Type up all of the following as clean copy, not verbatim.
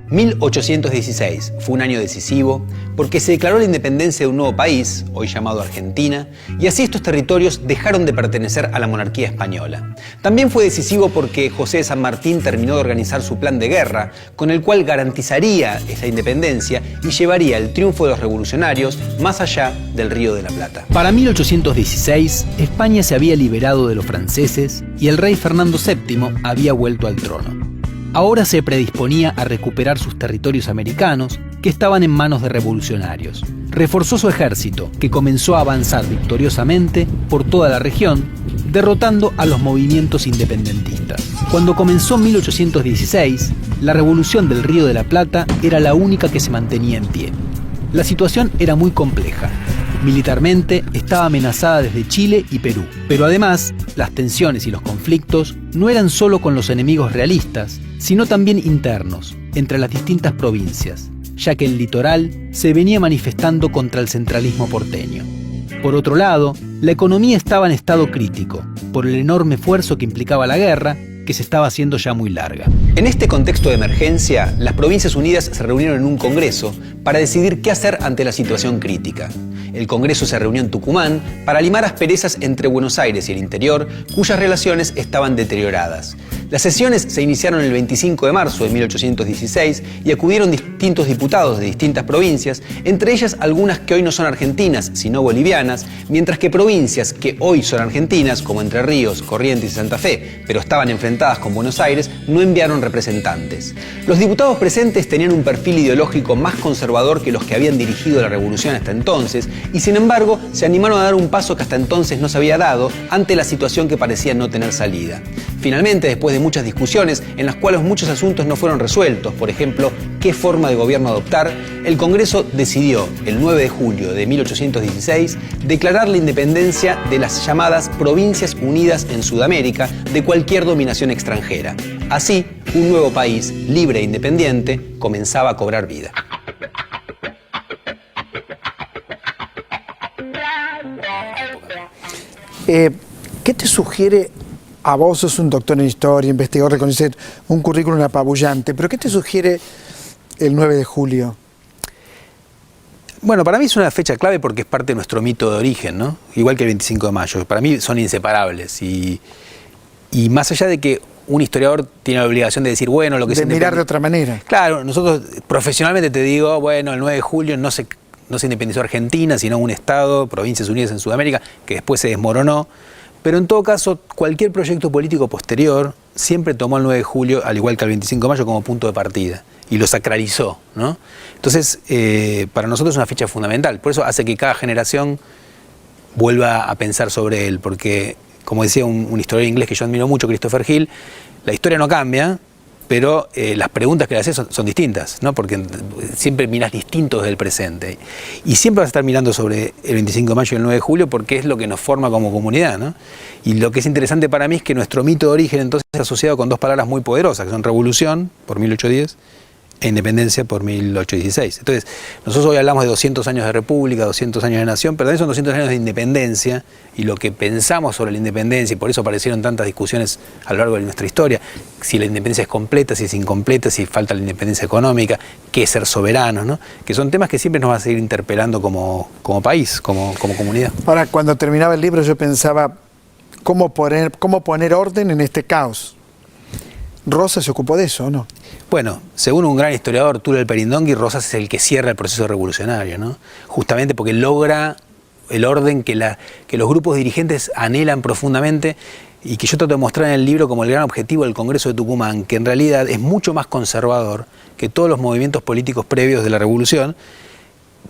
1816 fue un año decisivo porque se declaró la independencia de un nuevo país, hoy llamado Argentina, y así estos territorios dejaron de pertenecer a la monarquía española. También fue decisivo porque José de San Martín terminó de organizar su plan de guerra, con el cual garantizaría esa independencia y llevaría el triunfo de los revolucionarios más allá del Río de la Plata. Para 1816, España se había liberado de los franceses y el rey Fernando VII había vuelto al trono. Ahora se predisponía a recuperar sus territorios americanos que estaban en manos de revolucionarios. Reforzó su ejército, que comenzó a avanzar victoriosamente por toda la región, derrotando a los movimientos independentistas. Cuando comenzó 1816, la revolución del Río de la Plata era la única que se mantenía en pie. La situación era muy compleja. Militarmente estaba amenazada desde Chile y Perú, pero además las tensiones y los conflictos no eran solo con los enemigos realistas, sino también internos, entre las distintas provincias, ya que el litoral se venía manifestando contra el centralismo porteño. Por otro lado, la economía estaba en estado crítico, por el enorme esfuerzo que implicaba la guerra, que se estaba haciendo ya muy larga. En este contexto de emergencia, las Provincias Unidas se reunieron en un congreso para decidir qué hacer ante la situación crítica. El Congreso se reunió en Tucumán para limar asperezas entre Buenos Aires y el interior, cuyas relaciones estaban deterioradas. Las sesiones se iniciaron el 25 de marzo de 1816 y acudieron distintos diputados de distintas provincias, entre ellas algunas que hoy no son argentinas, sino bolivianas, mientras que provincias que hoy son argentinas, como Entre Ríos, Corrientes y Santa Fe, pero estaban enfrentadas con Buenos Aires, no enviaron representantes. Los diputados presentes tenían un perfil ideológico más conservador que los que habían dirigido la revolución hasta entonces, y sin embargo se animaron a dar un paso que hasta entonces no se había dado ante la situación que parecía no tener salida. Finalmente, después de muchas discusiones en las cuales muchos asuntos no fueron resueltos, por ejemplo, qué forma de gobierno adoptar, el Congreso decidió, el 9 de julio de 1816, declarar la independencia de las llamadas Provincias Unidas en Sudamérica de cualquier dominación extranjera. Así, un nuevo país, libre e independiente, comenzaba a cobrar vida. ¿Qué te sugiere? A vos sos un doctor en historia, investigador de CONICET, un currículum apabullante, pero ¿qué te sugiere el 9 de julio? Bueno, para mí es una fecha clave porque es parte de nuestro mito de origen, ¿no? Igual que el 25 de mayo. Para mí son inseparables y más allá de que un historiador tiene la obligación de decir, bueno, lo que de mirar de otra manera. Claro, nosotros profesionalmente te digo, bueno, el 9 de julio no se independizó Argentina, sino un Estado, Provincias Unidas en Sudamérica, que después se desmoronó. Pero en todo caso, cualquier proyecto político posterior siempre tomó el 9 de julio, al igual que el 25 de mayo, como punto de partida y lo sacralizó, ¿no? Entonces, para nosotros es una fecha fundamental. Por eso hace que cada generación vuelva a pensar sobre él, porque, como decía un historiador inglés que yo admiro mucho, Christopher Hill, la historia no cambia, pero las preguntas que le haces son distintas, ¿no? Porque siempre miras distinto desde el presente. Y siempre vas a estar mirando sobre el 25 de mayo y el 9 de julio porque es lo que nos forma como comunidad, ¿no? Y lo que es interesante para mí es que nuestro mito de origen entonces está asociado con dos palabras muy poderosas, que son revolución, por 1810, e independencia por 1816. Entonces, nosotros hoy hablamos de 200 años de república, 200 años de nación, pero también son 200 años de independencia, y lo que pensamos sobre la independencia, y por eso aparecieron tantas discusiones a lo largo de nuestra historia, si la independencia es completa, si es incompleta, si falta la independencia económica, qué es ser soberanos, ¿no? Que son temas que siempre nos van a seguir interpelando como país, como comunidad. Ahora, cuando terminaba el libro yo pensaba, ¿cómo poner orden en este caos? Rosas se ocupó de eso, ¿o no? Bueno, según un gran historiador, Tulio Alperindongui, Rosas es el que cierra el proceso revolucionario, ¿no? Justamente porque logra el orden que los grupos dirigentes anhelan profundamente y que yo trato de mostrar en el libro como el gran objetivo del Congreso de Tucumán, que en realidad es mucho más conservador que todos los movimientos políticos previos de la revolución,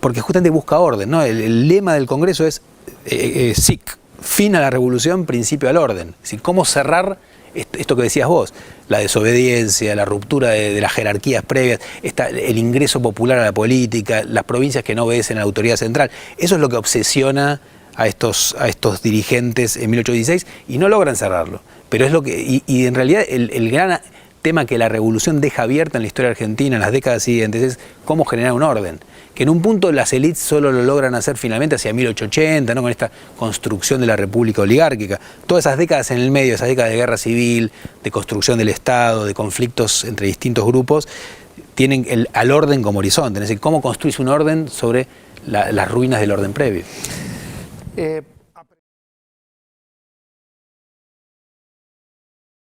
porque justamente busca orden, ¿no? El lema del Congreso es SIC, fin a la revolución, principio al orden. Es decir, cómo cerrar esto que decías vos, la desobediencia, la ruptura de las jerarquías previas, el ingreso popular a la política, las provincias que no obedecen a la autoridad central. Eso es lo que obsesiona a estos dirigentes en 1816 y no logran cerrarlo. Pero es lo que, y en realidad el gran tema que la revolución deja abierta en la historia argentina en las décadas siguientes es cómo generar un orden, que en un punto las élites solo lo logran hacer finalmente hacia 1880, ¿no? Con esta construcción de la república oligárquica. Todas esas décadas en el medio, esas décadas de guerra civil, de construcción del Estado, de conflictos entre distintos grupos, tienen al orden como horizonte, es decir, cómo construís un orden sobre las ruinas del orden previo.